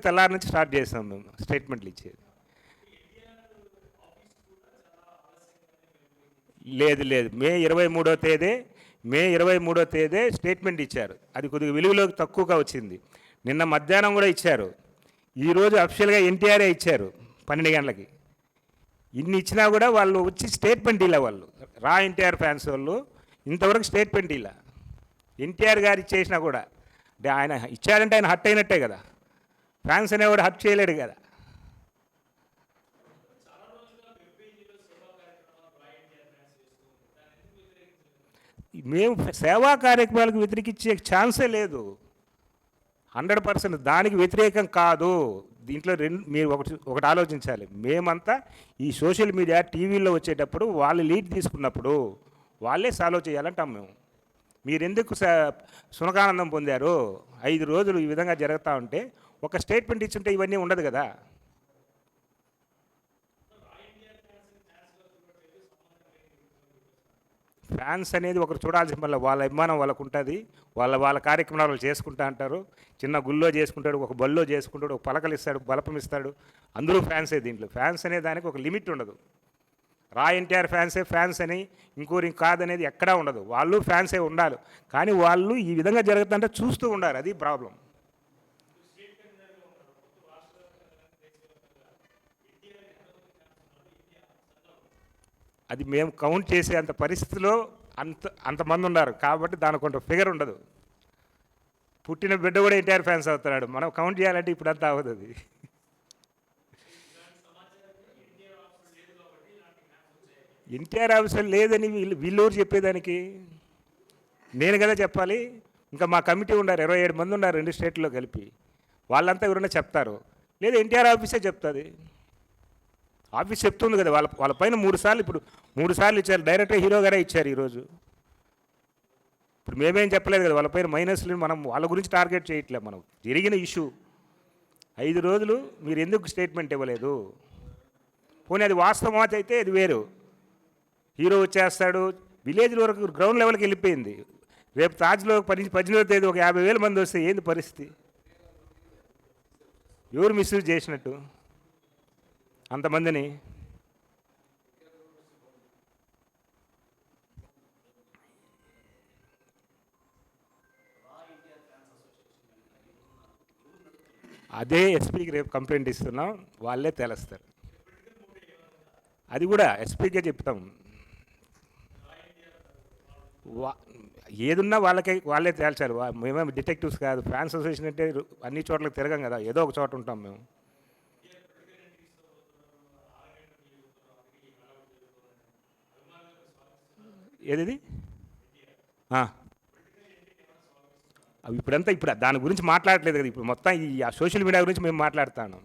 తెల్లారి నుంచి స్టార్ట్ చేసాం మేము స్టేట్మెంట్లు ఇచ్చేది. లేదు లేదు, మే 23వ తేదీ స్టేట్మెంట్ ఇచ్చారు. అది కొద్దిగా విలువలోకి తక్కువగా వచ్చింది. నిన్న మధ్యాహ్నం కూడా ఇచ్చారు. ఈరోజు అఫిషియల్గా ఎన్టీఆర్ఏ ఇచ్చారు 12 గంటలకి. ఇన్ని ఇచ్చినా కూడా వాళ్ళు వచ్చి స్టేట్మెంట్ ఇలా వాళ్ళు రా ఎన్టీఆర్ ఫ్యాన్స్ వాళ్ళు ఇంతవరకు స్టేట్మెంట్ ఇలా. ఎన్టీఆర్ గారు ఇచ్చేసినా కూడా అంటే ఆయన ఇచ్చారంటే ఆయన హట్ అయినట్టే కదా, ఫ్యాన్స్ అనేవాడు హట్ చేయలేడు కదా. మేము సేవా కార్యక్రమాలకు వ్యతిరేకించే ఛాన్సే లేదు. 100% దానికి వ్యతిరేకం కాదు. దీంట్లో మీరు ఒకటి ఆలోచించాలి. మేమంతా ఈ సోషల్ మీడియా టీవీలో వచ్చేటప్పుడు వాళ్ళు లీడ్ తీసుకున్నప్పుడు వాళ్ళే సాల్వ్ చేయాలంటాం మేము. మీరెందుకు సునకానందం పొందారు? 5 రోజులు ఈ విధంగా జరుగుతూ ఉంటే ఒక స్టేట్మెంట్ ఇచ్చుంటే ఇవన్నీ ఉండదు కదా. ఫ్యాన్స్ అనేది ఒకరు చూడాల్సిన వల్ల వాళ్ళ అభిమానం వాళ్ళకు ఉంటుంది. వాళ్ళ కార్యక్రమాలు చేసుకుంటూ అంటారు. చిన్న గుళ్ళో చేసుకుంటాడు, ఒక బల్లో చేసుకుంటాడు, ఒక పలకలు ఇస్తాడు, బలపం ఇస్తాడు. అందరూ ఫ్యాన్సే. దీంట్లో ఫ్యాన్స్ అనే దానికి ఒక లిమిట్ ఉండదు. రా ఎన్టీఆర్ ఫ్యాన్సే ఫ్యాన్స్ అని ఇంకోరి కాదనేది ఎక్కడా ఉండదు. వాళ్ళు ఫ్యాన్సే ఉండాలి. కానీ వాళ్ళు ఈ విధంగా జరుగుతుంటే చూస్తూ ఉండాలి. అది ప్రాబ్లం. అది మేము కౌంట్ చేసే అంత పరిస్థితిలో అంతమంది ఉన్నారు కాబట్టి దానికి కొంత ఫిగర్ ఉండదు. పుట్టిన బిడ్డ కూడా ఎన్టీఆర్ ఫ్యాన్స్ అవుతున్నాడు. మనం కౌంట్ చేయాలంటే ఇప్పుడు అంతా అవ్వదు. అది ఎన్టీఆర్ ఆఫీసులో లేదని వీళ్ళూరు చెప్పేదానికి నేను కదా చెప్పాలి. ఇంకా మా కమిటీ ఉన్నారు, 27 మంది ఉన్నారు 2 స్టేట్లో కలిపి. వాళ్ళంతా ఎవరైనా చెప్తారు, లేదా ఎన్టీఆర్ ఆఫీసే చెప్తుంది. ఆఫీస్ చెప్తుంది కదా. వాళ్ళ పైన 3 సార్లు ఇప్పుడు 3 సార్లు ఇచ్చారు. డైరెక్ట్గా హీరో గారే ఇచ్చారు ఈరోజు. ఇప్పుడు మేమేం చెప్పలేదు కదా వాళ్ళ పైన మైనస్లు. మనం వాళ్ళ గురించి టార్గెట్ చేయట్లేదు. మనం జరిగిన ఇష్యూ 5 రోజులు మీరు ఎందుకు స్టేట్మెంట్ ఇవ్వలేదు? పోనీ అది వాస్తవం అయితే అది వేరు. హీరో వచ్చేస్తాడు, విలేజ్ వరకు గ్రౌండ్ లెవెల్కి వెళ్ళిపోయింది. రేపు తాజ్లో 18వ తేదీ ఒక 50,000 మంది వస్తే ఏంది పరిస్థితి? ఎవరు మిస్యూజ్ చేసినట్టు అంతమందిని? అదే ఎస్పీకి రేపు కంప్లైంట్ ఇస్తున్నాం, వాళ్ళే తేలుస్తారు. అది కూడా ఎస్పీకే చెప్తాం. ఏదున్నా వాళ్ళే తేల్చాలి. మేమేమి డిటెక్టివ్స్ కాదు. ఫ్యాన్స్ అసోసియేషన్ అంటే అన్ని చోట్లకి తిరగం కదా, ఏదో ఒక చోట ఉంటాం మేము. ఏది ఇప్పుడంతా ఇప్పుడు దాని గురించి మాట్లాడట్లేదు కదా. ఇప్పుడు మొత్తం ఈ సోషల్ మీడియా గురించి మేము మాట్లాడుతాను.